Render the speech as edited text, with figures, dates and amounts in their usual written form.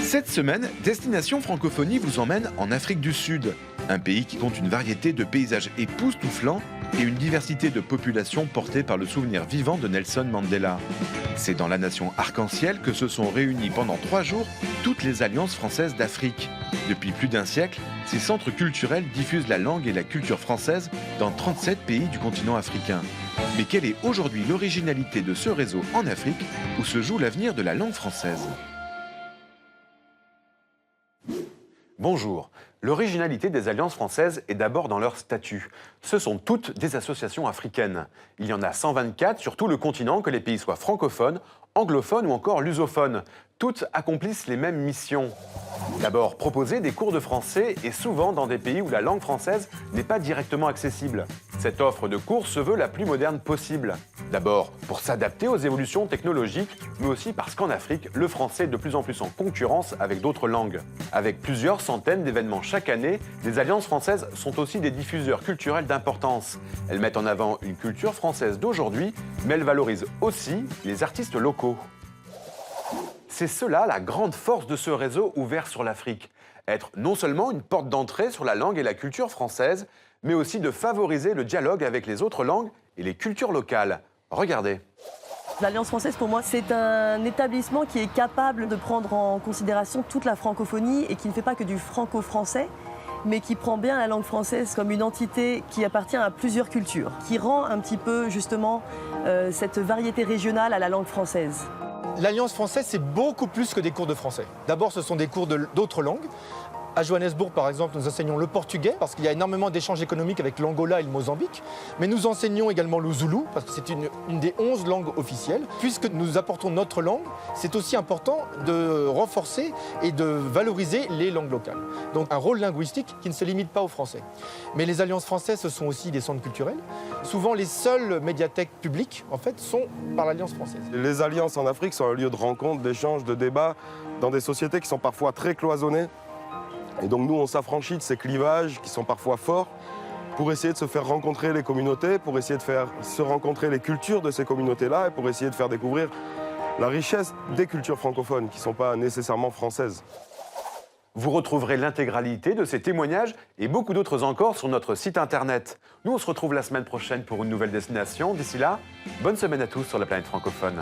Cette semaine, Destination Francophonie vous emmène en Afrique du Sud, un pays qui compte une variété de paysages époustouflants et une diversité de populations portée par le souvenir vivant de Nelson Mandela. C'est dans la nation arc-en-ciel que se sont réunies pendant 3 jours toutes les alliances françaises d'Afrique. Depuis plus d'un siècle, ces centres culturels diffusent la langue et la culture française dans 37 pays du continent africain. Mais quelle est aujourd'hui l'originalité de ce réseau en Afrique où se joue l'avenir de la langue française ? Bonjour. L'originalité des alliances françaises est d'abord dans leur statut. Ce sont toutes des associations africaines. Il y en a 124 sur tout le continent, que les pays soient francophones, anglophones ou encore lusophones. Toutes accomplissent les mêmes missions. D'abord, proposer des cours de français et souvent dans des pays où la langue française n'est pas directement accessible. Cette offre de cours se veut la plus moderne possible. D'abord, pour s'adapter aux évolutions technologiques, mais aussi parce qu'en Afrique, le français est de plus en plus en concurrence avec d'autres langues. Avec plusieurs centaines d'événements chaque année, les alliances françaises sont aussi des diffuseurs culturels d'importance. Elles mettent en avant une culture française d'aujourd'hui, mais elles valorisent aussi les artistes locaux. C'est cela la grande force de ce réseau ouvert sur l'Afrique. Être non seulement une porte d'entrée sur la langue et la culture française, mais aussi de favoriser le dialogue avec les autres langues et les cultures locales. Regardez. L'Alliance française, pour moi, c'est un établissement qui est capable de prendre en considération toute la francophonie et qui ne fait pas que du franco-français, mais qui prend bien la langue française comme une entité qui appartient à plusieurs cultures, qui rend un petit peu, justement, cette variété régionale à la langue française. L'Alliance française, c'est beaucoup plus que des cours de français. D'abord, ce sont des cours d'autres langues. À Johannesburg, par exemple, nous enseignons le portugais parce qu'il y a énormément d'échanges économiques avec l'Angola et le Mozambique. Mais nous enseignons également le zoulou parce que c'est une des 11 langues officielles. Puisque nous apportons notre langue, c'est aussi important de renforcer et de valoriser les langues locales. Donc un rôle linguistique qui ne se limite pas au français. Mais les alliances françaises, ce sont aussi des centres culturels. Souvent, les seules médiathèques publiques, en fait, sont par l'Alliance française. Les alliances en Afrique sont un lieu de rencontre, d'échange, de débat dans des sociétés qui sont parfois très cloisonnées. Et donc nous, on s'affranchit de ces clivages qui sont parfois forts pour essayer de se faire rencontrer les communautés, pour essayer de faire se rencontrer les cultures de ces communautés-là et pour essayer de faire découvrir la richesse des cultures francophones qui ne sont pas nécessairement françaises. Vous retrouverez l'intégralité de ces témoignages et beaucoup d'autres encore sur notre site internet. Nous, on se retrouve la semaine prochaine pour une nouvelle destination. D'ici là, bonne semaine à tous sur la planète francophone.